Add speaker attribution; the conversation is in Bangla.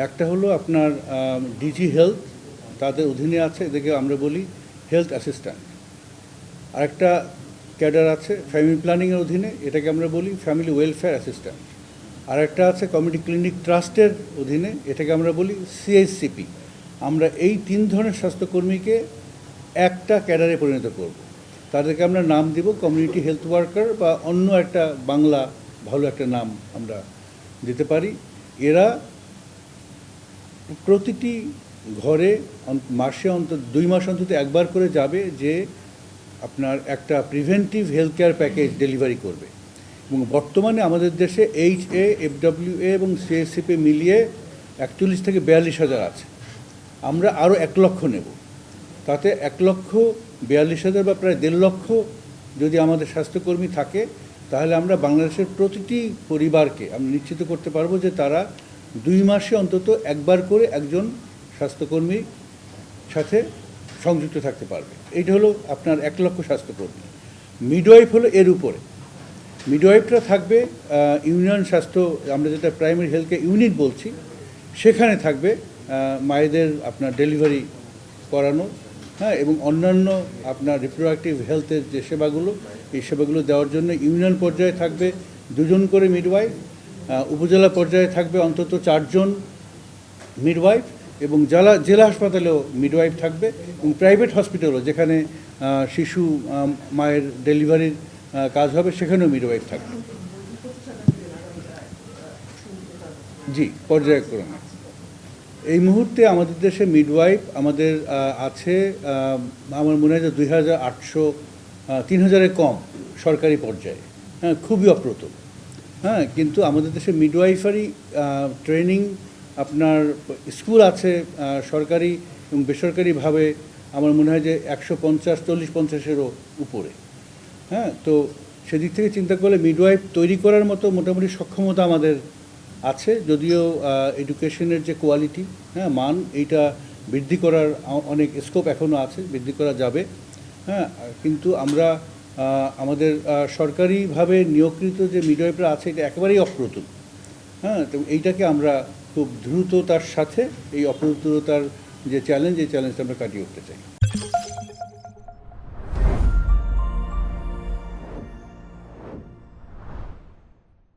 Speaker 1: একটা হলো আপনার ডিজি হেলথ, তাদের অধীনে আছে, এদেরকে আমরা বলি হেলথ অ্যাসিস্ট্যান্ট। আরেকটা ক্যাডার আছে ফ্যামিলি প্ল্যানিংয়ের অধীনে, এটাকে আমরা বলি ফ্যামিলি ওয়েলফেয়ার অ্যাসিস্ট্যান্ট। আরেকটা আছে কমিউনিটি ক্লিনিক ট্রাস্টের অধীনে, এটাকে আমরা বলি সিএইচসিপি। আমরা এই তিন ধরনের স্বাস্থ্যকর্মীকে একটা ক্যাডারে পরিণত করব। তাদেরকে আমরা নাম দিব কমিউনিটি হেলথ ওয়ার্কার, বা অন্য একটা বাংলা ভালো একটা নাম আমরা দিতে পারি। এরা প্রতিটি ঘরে মাসে অন্তত 2 মাস অন্তত একবার করে যাবে, যে আপনার একটা preventive health care package delivery করবে। এবং বর্তমানে আমাদের দেশে HA, FWA এবং CSCP মিলিয়ে 41 থেকে 42,000 আছে। আমরা আরও 1 লক্ষ নেব। তাতে 1,42,000 বা প্রায় 1.5 লক্ষ যদি আমাদের স্বাস্থ্যকর্মী থাকে, তাহলে আমরা বাংলাদেশের প্রতিটি পরিবারকে আমরা নিশ্চিত করতে পারবো যে তারা 2 মাসে অন্তত একবার করে একজন স্বাস্থ্যকর্মীর সাথে সংযুক্ত থাকতে পারবে। এইটা হলো আপনার 1 লক্ষ স্বাস্থ্যকর্মী। মিডওয়াইফ হলো এর উপরে। মিডওয়াইফরা থাকবে ইউনিয়ন স্বাস্থ্য, আমরা যেটা প্রাইমারি হেলথ কেয়ার ইউনিট বলছি, সেখানে থাকবে মায়েদের আপনার ডেলিভারি করানো, হ্যাঁ, এবং অন্যান্য আপনার রিপ্রোডাক্টিভ হেলথের যে সেবাগুলো, এই সেবাগুলো দেওয়ার জন্য ইউনিয়ন পর্যায়ে থাকবে 2 জন করে মিডওয়াইফ, উপজেলা পর্যায়ে থাকবে অন্তত 4 জন মিডওয়াইফ, এবং জেলা হাসপাতালেও মিডওয়াইফ থাকবে, এবং প্রাইভেট হসপিটালও যেখানে শিশু মায়ের ডেলিভারির কাজ হবে সেখানেও মিডওয়াইফ থাকবে। জি, পর্যায়ক্রমে। এই মুহূর্তে আমাদের দেশে মিডওয়াইফ আমাদের আছে, আমার মনে হয় যে 2,800, 3,000-এর কম সরকারি পর্যায়ে। হ্যাঁ, খুবই অপ্রতুল। হ্যাঁ, কিন্তু আমাদের দেশে মিডওয়াইফারি ট্রেনিং আপনার স্কুল আছে সরকারি এবং বেসরকারিভাবে, আমার মনে হয় যে 150, 40-50-এরও উপরে। হ্যাঁ, তো সেদিক থেকে চিন্তা করলে মিডওয়াইফ তৈরি করার মতো মোটামুটি সক্ষমতা আমাদের আছে, যদিও এডুকেশনের যে কোয়ালিটি, হ্যাঁ, মান, এইটা বৃদ্ধি করার অনেক স্কোপ এখনও আছে, বৃদ্ধি করা যাবে। হ্যাঁ, কিন্তু আমরা আমাদের সরকারিভাবে নিয়োগকৃত যে মিডওয়াইফরা আছে, এটা একেবারেই অপ্রতুল। হ্যাঁ, তো এইটাকে আমরা খুব দ্রুততার সাথে এই অপ্রতুলতার যে চ্যালেঞ্জ, এই চ্যালেঞ্জটা আমরা কাটিয়ে উঠতে চাই।